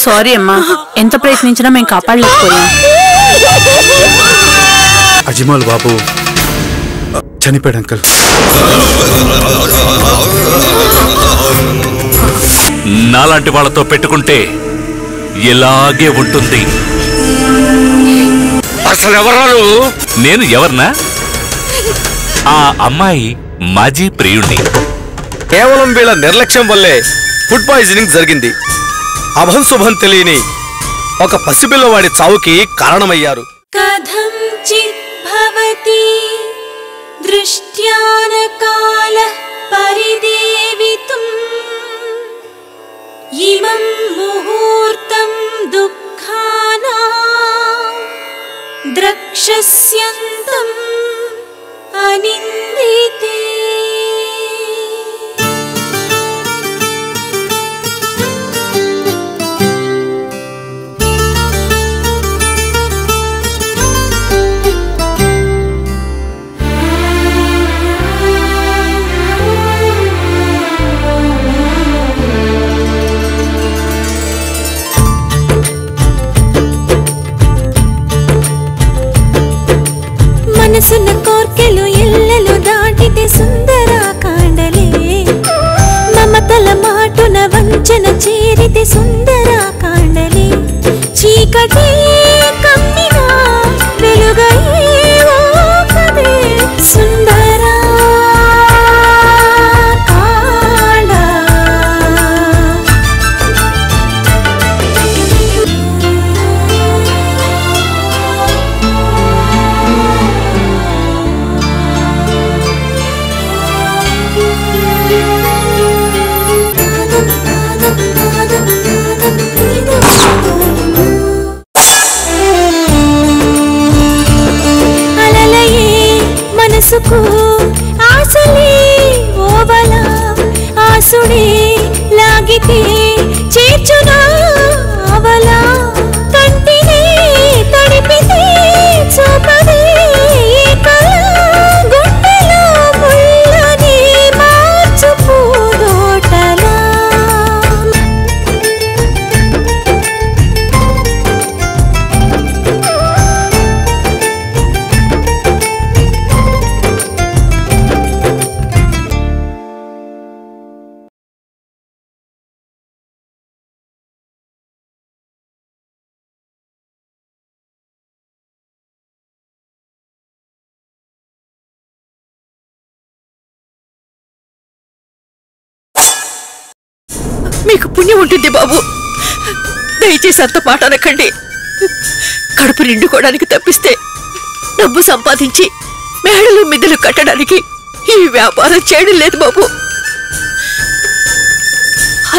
Sorry అమ్మా, ఎంత ప్రయత్నించినా మేము కాపాడలేకపోయాం. అజిమాల్ బాబు చనిపోయాడు అంకల్. నాలాంటి వాళ్ళతో పెట్టుకుంటే ఇలాగే ఉంటుంది. అసలు ఎవరు? నేను ఎవర్నా? ఆ అమ్మాయి మాజీ ప్రియుణ్ణి. కేవలం వీళ్ళ నిర్లక్ష్యం వల్లే ఫుడ్ పాయిజనింగ్ జరిగింది. అభం శుభం తెలియని ఒక పసిపిల్లవాడి చావుకి కారణమయ్యారు. కథం చిద్భవతి దృష్ట్యాన కాల పరిదేవితుం ఇమం ముహూర్తం దుఃఖానా ద్రక్షస్యంతం అనిందితే. మనసున్న కోర్కెలు ఎల్లలు దాటితే సుందర కాండలే, మమతల మాటున వంచన చేరితే సుందర కాండలే, చీకటి కమ్మినా వెలుగయే కదే సుందర కాండ. మనసుకు ఆశలే ఓవలా ఆసుడే లాగితే చేర్చునా అవలా, కంటినే తడిపితే చూపదే కళ, గుండెలో ముళ్ళని మార్చుపోదోటలా. మీకు పుణ్యం ఉంటుంది బాబు, దయచేసి అంత మాట అనకండి. కడుపు నిండుకోవడానికి తప్పిస్తే డబ్బు సంపాదించి మేడలు మిద్దెలు కట్టడానికి ఈ వ్యాపారం చేయడం లేదు బాబు.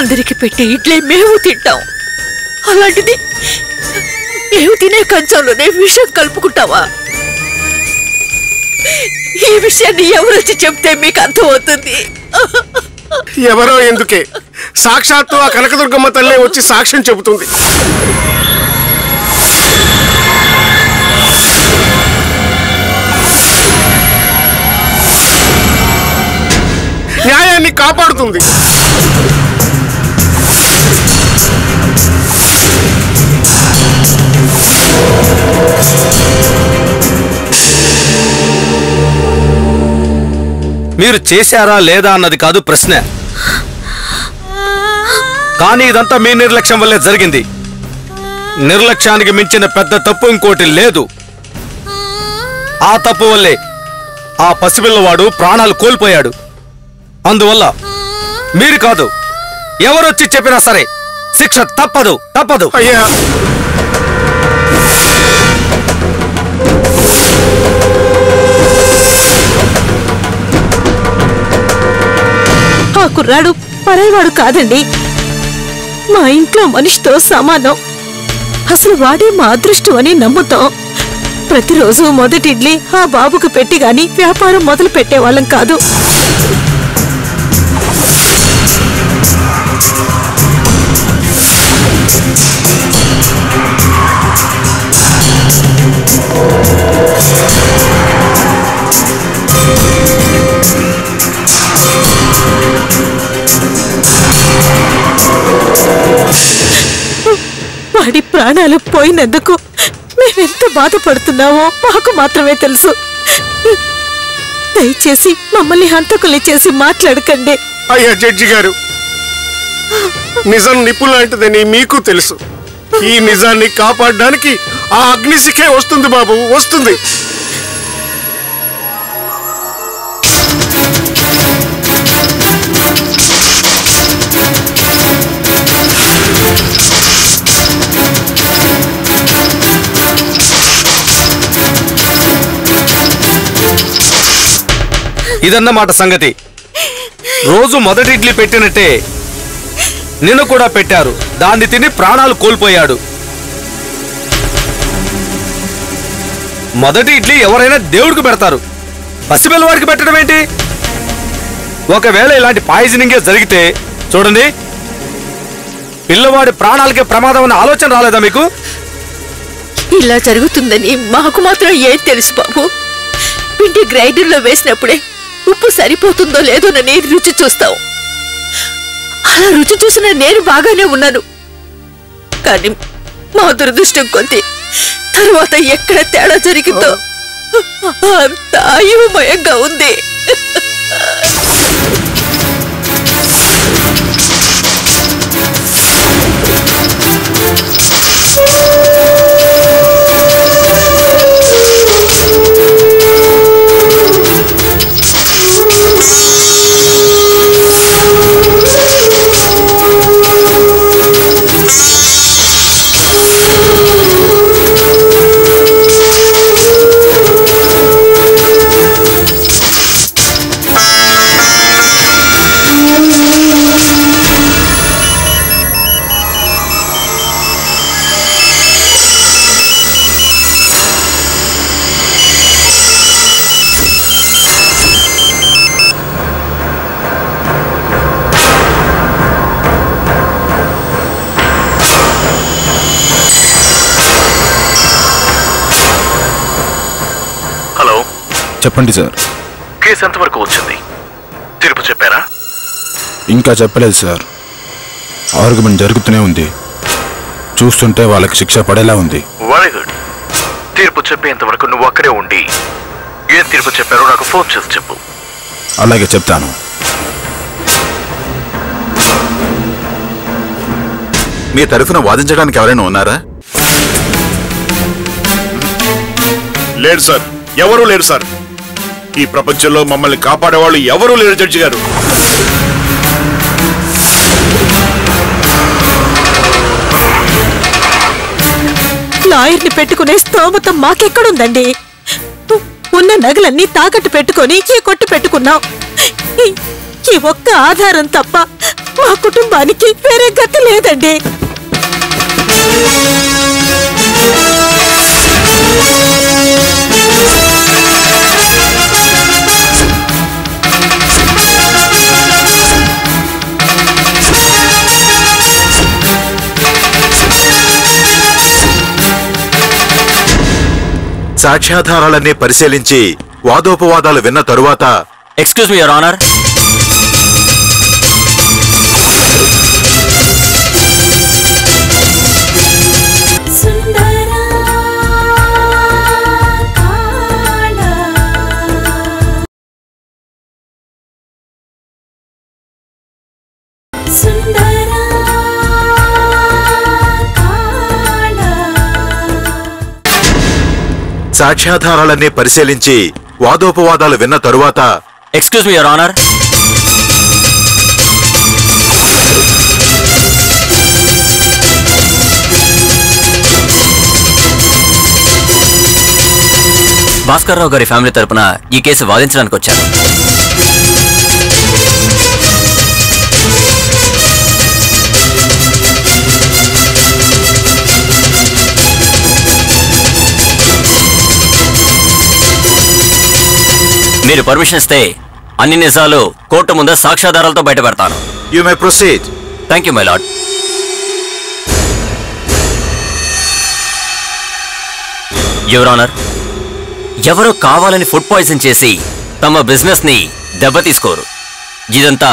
అందరికి పెట్టి ఇడ్లే మేము తింటాం, అలాంటిది మేము తినే కంచంలోనే విషం కలుపుకుంటావా? ఈ విషయాన్ని ఎవరొచ్చి చెప్తే మీకు అర్థమవుతుంది. ఎవరో ఎందుకే, సాక్షాత్తు ఆ కనకదుర్గమ్మ తల్లే వచ్చి సాక్ష్యం చెబుతుంది. న్యాయాన్ని కాపాడుతుంది. మీరు చేశారా లేదా అన్నది కాదు ప్రశ్న. కానీ ఇదంతా మీ నిర్లక్ష్యం వల్లే జరిగింది. నిర్లక్ష్యానికి మించిన పెద్ద తప్పు ఇంకోటి లేదు. ఆ తప్పు వల్లే ఆ పసిపిల్లవాడు ప్రాణాలు కోల్పోయాడు. అందువల్ల మీరు కాదు, ఎవరొచ్చి చెప్పినా సరే శిక్ష తప్పదు తప్పదు. అయ్యా, ఆ కుర్రాడు పరాయివాడు కాదండి, మా ఇంట్లో మనిషితో సమానం. అసలు వాడే మా అదృష్టం అని నమ్ముతాం. ప్రతిరోజు మొదటి ఇడ్లీ ఆ బాబుకు పెట్టి గాని వ్యాపారం మొదలు పెట్టేవాళ్ళం కాదు. ప్రాణాలు పోయినందుకు మేమెంత బాధపడుతున్నామో మాకు మాత్రమే తెలుసు. దయచేసి మమ్మల్ని హంతకుల్ని చేసి మాట్లాడకండి. అయ్యా జడ్జి గారు, నిజం నిప్పు లాంటిదని మీకు తెలుసు. ఈ నిజాన్ని కాపాడడానికి ఆ అగ్నిశిఖే వస్తుంది బాబు, వస్తుంది. ఇదన్నమాట సంగతి. రోజు మొదటి ఇడ్లీ పెట్టినట్టే నిన్ను కూడా పెట్టారు. దాన్ని తిని ప్రాణాలు కోల్పోయాడు. మొదటి ఇడ్లీ ఎవరైనా దేవుడికి పెడతారు, పసిపిల్లవాడికి పెట్టడం ఏంటి? ఒకవేళ ఇలాంటి పాయిజనింగే జరిగితే చూడండి, పిల్లవాడి ప్రాణాలకే ప్రమాదం అన్న ఆలోచన రాలేదా మీకు? ఇలా జరుగుతుందని మాకు మాత్రం ఏం తెలుసు బాబు? పిండి గ్రైండర్లో వేసినప్పుడే ఉప్పు సరిపోతుందో లేదోనని రుచి చూస్తావు. అలా రుచి చూసిన నేను బాగానే ఉన్నాను. కానీ మా దురదృష్టం కొద్ది తర్వాత ఎక్కడ తేడా జరిగిందో అంత అయోమయంగా ఉంది. చెప్పండి సార్. కేసు ఎంతవరకు వచ్చింది? తీర్పు చెప్పారా? ఇంకా చెప్పలేదు సార్. ఆర్గ్యుమెంట్ జరుగుతూనే ఉంది. చూస్తుంటే వాళ్ళకి శిక్ష పడేలా ఉంది. Very good. తీర్పు చెప్పేంత వరకు నువ్వు అక్కడే ఉండి ఏం తీర్పు చెప్పారో నాకు ఫోన్ చేసి చెప్పు. అలాగే చెప్తాను. మీ తరఫున వాదించడానికి ఎవరైనా ఉన్నారా? లేరు సార్, ఎవరూ లేరు సార్. ఈ ప్రపంచంలో మమ్మల్ని కాపాడేవాళ్ళు ఎవరూ లేరు జడ్జి గారు. లాయర్ని పెట్టుకునే స్తోమత మాకెక్కడుందండి? ఉన్న నగలన్నీ తాకట్టు పెట్టుకొని ఈ కొట్టు పెట్టుకున్నాం. ఈ ఒక్క ఆధారం తప్ప మా కుటుంబానికి వేరే గతి లేదండి. సాక్ష్యాధారాలన్నీ పరిశీలించి వాదోపవాదాలు విన్న తరువాత ఎక్స్క్యూజ్ మీ యువర్ ఆనర్. సాక్ష్యాధారాలన్నీ పరిశీలించి వాదోపవాదాలు విన్న తరువాత excuse me your honour. Bhaskar Rao గారి ఫ్యామిలీ తరపున ఈ కేసు వాదించడానికి వచ్చారు. మీరు పర్మిషన్ ఇస్తే అన్ని నిజాలు కోర్టు ముందు సాక్ష్యాధారాలతో బయటపెడతాను. You may proceed. Thank you my lord. Your honour, ఎవరో కావాలని ఫుడ్ పాయిజన్ చేసి తమ బిజినెస్ ని దెబ్బతీసుకోరు. ఇదంతా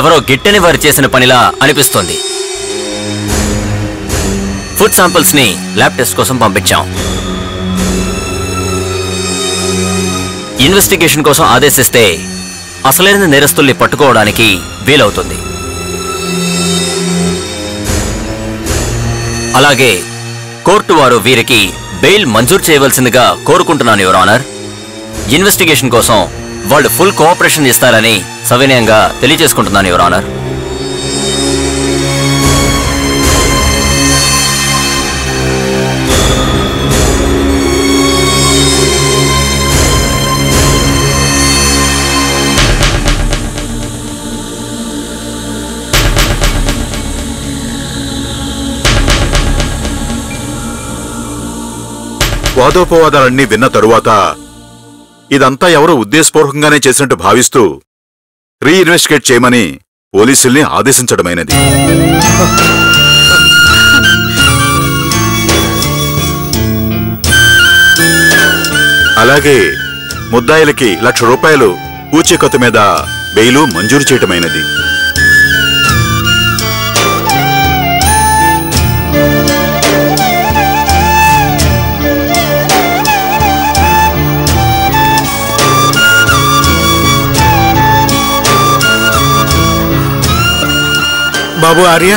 ఎవరో గిట్టని వారు చేసిన పనిలా అనిపిస్తోంది. ఫుడ్ శాంపిల్స్ ని ల్యాబ్ టెస్ట్ కోసం పంపించాం. ఇన్వెస్టిగేషన్ కోసం ఆదేశిస్తే అసలైన నేరస్తుల్ని పట్టుకోవడానికి వీలవుతుంది. అలాగే కోర్టు వారు వీరికి బెయిల్ మంజూరు చేయవలసిందిగా కోరుకుంటున్నాను యువర్ ఆనర్. ఇన్వెస్టిగేషన్ కోసం వాళ్ళు ఫుల్ కోఆపరేషన్ ఇస్తారని సవినయంగా తెలియజేసుకుంటున్నాను యువర్ ఆనర్. వాదోపవాదాలన్నీ విన్న తరువాత ఇదంతా ఎవరో ఉద్దేశపూర్వకంగానే చేసినట్టు భావిస్తూ రీఇన్వెస్టిగేట్ చేయమని పోలీసుల్ని ఆదేశించడమైనది. అలాగే ముద్దాయిలకి ₹1,00,000 పూచీకత్తు మీద బెయిలు మంజూరు చేయటమైనది. బాబు ఆర్య,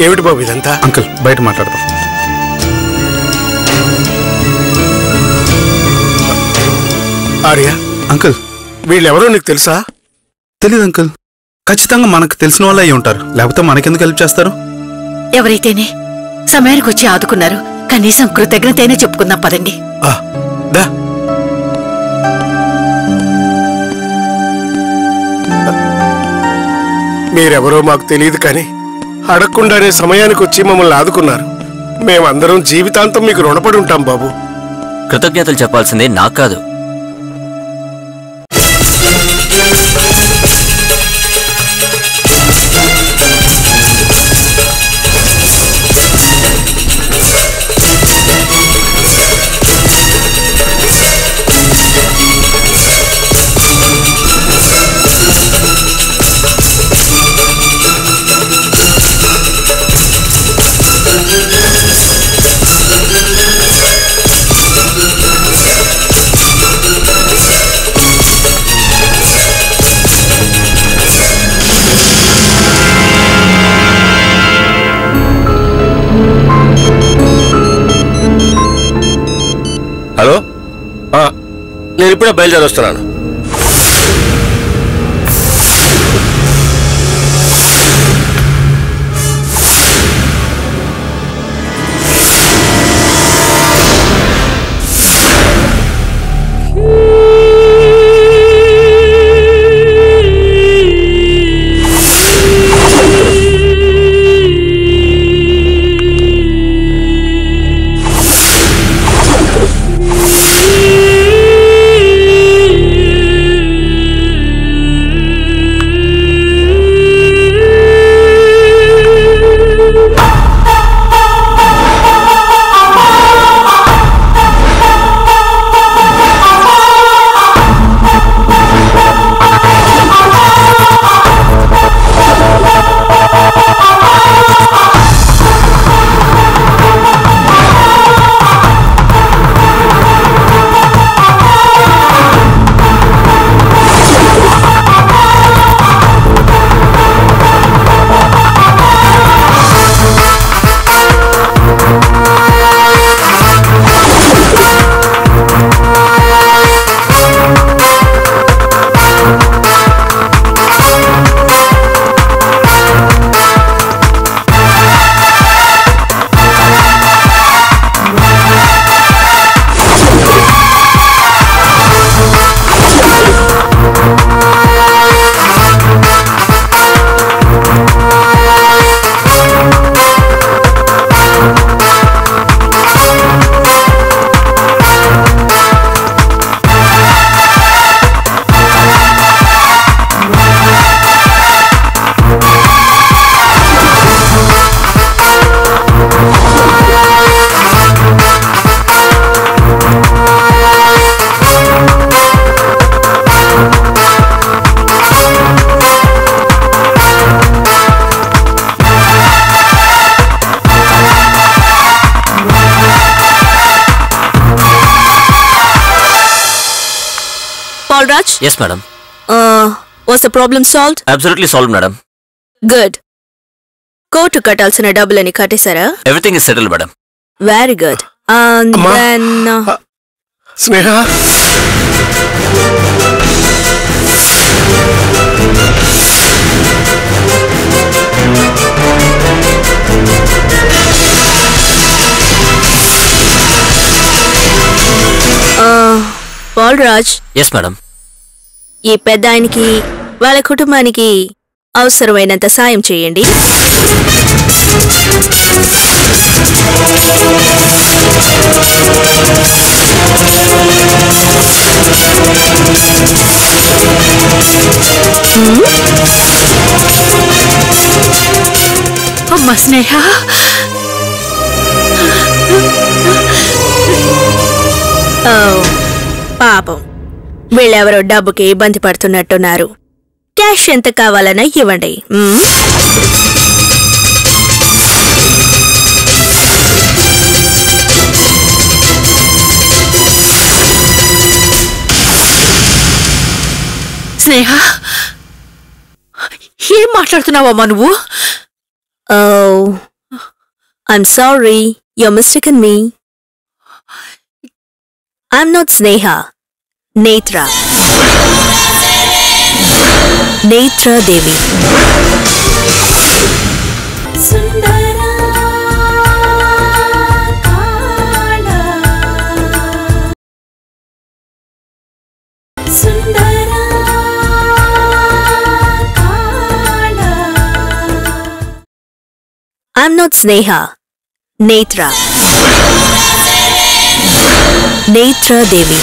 ఏమిటి బాబు ఇదంతా? అంకుల్ బయట మాట్లాడదాం. ఆర్య, అంకుల్ వీళ్ళెవరో నీకు తెలుసా? తెలీదు అంకుల్. ఖచ్చితంగా మనకు తెలిసిన వాళ్ళు అయి ఉంటారు, లేకపోతే మనకెందుకు హెల్ప్ చేస్తారు? ఎవరైతేనే సమయానికి వచ్చి ఆదుకున్నారు. కనీసం కృతజ్ఞతైనా చెప్పుకుందాం పదండి. దా. మీరెవరో మాకు తెలియదు, కానీ అడగకుండానే సమయానికి వచ్చి మమ్మల్ని ఆదుకున్నారు. మేమందరం జీవితాంతం మీకు రుణపడి ఉంటాం బాబు. కృతజ్ఞతలు చెప్పాల్సిందే నాకు కాదు. హలో, నేను ఇప్పుడే బయలుదేరి వస్తున్నాను. Balraj? Yes, madam. Was the problem solved? Absolutely solved, madam. Good. Court కట్టాల్సిన డబ్బులని కట్టేశారా? Everything is settled, madam. Very good. And then Sneha Balraj. Yes, madam. ఈ పెద్ద ఆయనకి వాళ్ళ కుటుంబానికి అవసరమైనంత సాయం చేయండి. అమ్మా స్నేహ, పాపం వీళ్ళెవరో డబ్బుకి ఇబ్బంది పడుతున్నట్టున్నారు. క్యాష్ ఎంత కావాలన్నా ఇవ్వండి. స్నేహ, ఏం మాట్లాడుతున్నావమ్మా నువ్వు? I'm sorry, you're mistaken me. I'm not Sneha. Netra. Netra Devi. Sundara Kala. Sundara Kala. I'm not Sneha. Netra. Netra Devi.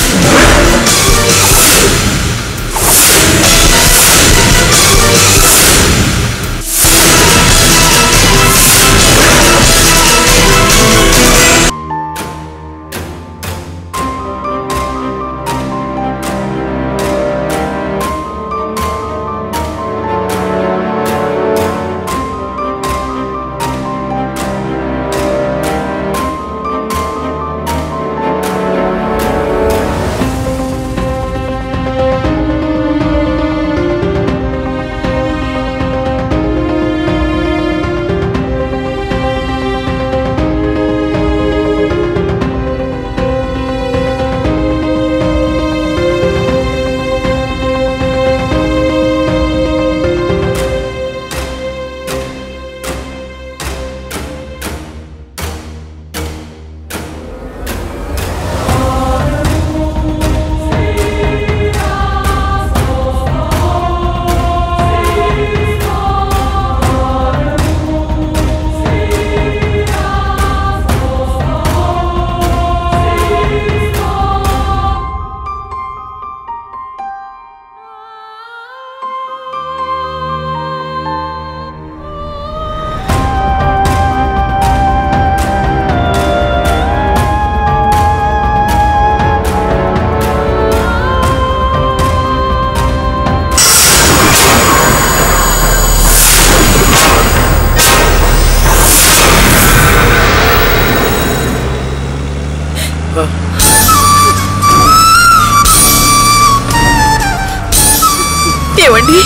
ఏవండి,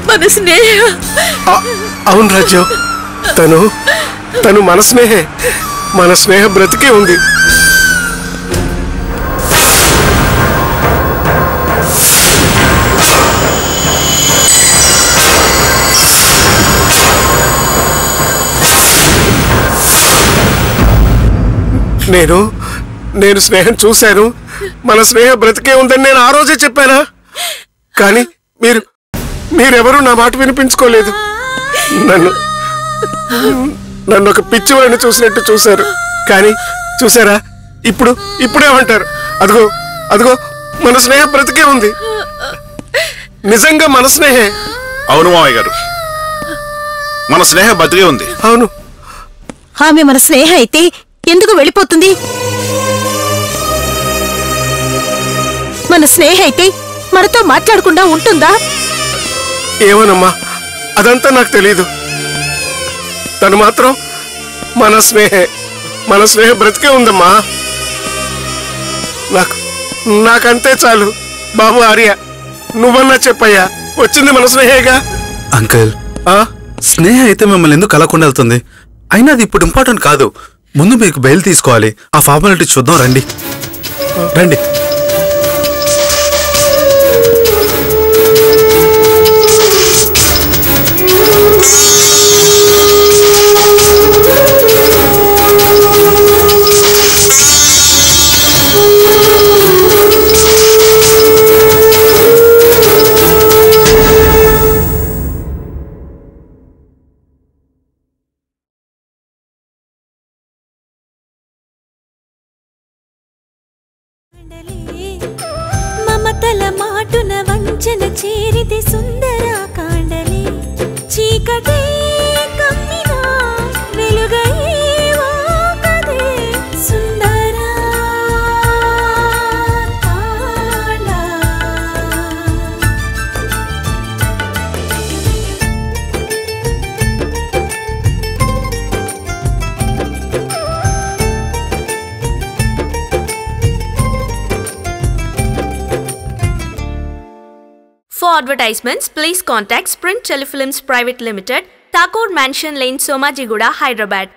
మన స్నేహ. అవును రాజ్యం, తను మన స్నేహే. మన స్నేహ బ్రతికే ఉంది. నేను స్నేహం చూశాను. మన స్నేహ బ్రతికే ఉందని నేను ఆ రోజే చెప్పానా? కానీ మీరెవరూ నా మాట వినిపించుకోలేదు. నన్ను ఒక పిచ్చివాడిని చూసినట్టు చూశారు. కానీ చూసారా, ఇప్పుడేమంటారు? అదిగో మన స్నేహ బ్రతికే ఉంది. నిజంగా మన స్నేహే. అవును మావయ్య గారు, మన స్నేహ బతికే ఉంది. అవును. ఆమె మన స్నేహ అయితే ఎందుకు వెళ్ళిపోతుంది? మన స్నేహ అయితే మనతో మాట్లాడకుండా ఉంటుందా? ఏమోనమ్మా, అదంతా నాకు తెలీదు. తను మాత్రం మన స్నేహ బ్రతికే ఉందమ్మా. నాకంతే చాలు. బాబు ఆర్య, నువ్వన్నా చెప్పయ్యా, వచ్చింది మన స్నేహేగా. అంకుల్, స్నేహ అయితే మిమ్మల్ని ఎందుకు కలగకుండా వెళ్తుంది? అయినా అది ఇప్పుడు ఇంపార్టెంట్ కాదు. ముందు మీకు బెయిల్ తీసుకోవాలి. ఆ ఫార్మాలిటీ చూద్దాం, రండి రండి. మమతల మాటున వంచన చేరితే సుందర కాండలే, చీకటే కమ్మినా వెలుగై కదే సుందర కాండ. For advertisements, please contact Sprint Telefilms Private Limited, Thakur Mansion Lane, Somajiguda, Hyderabad.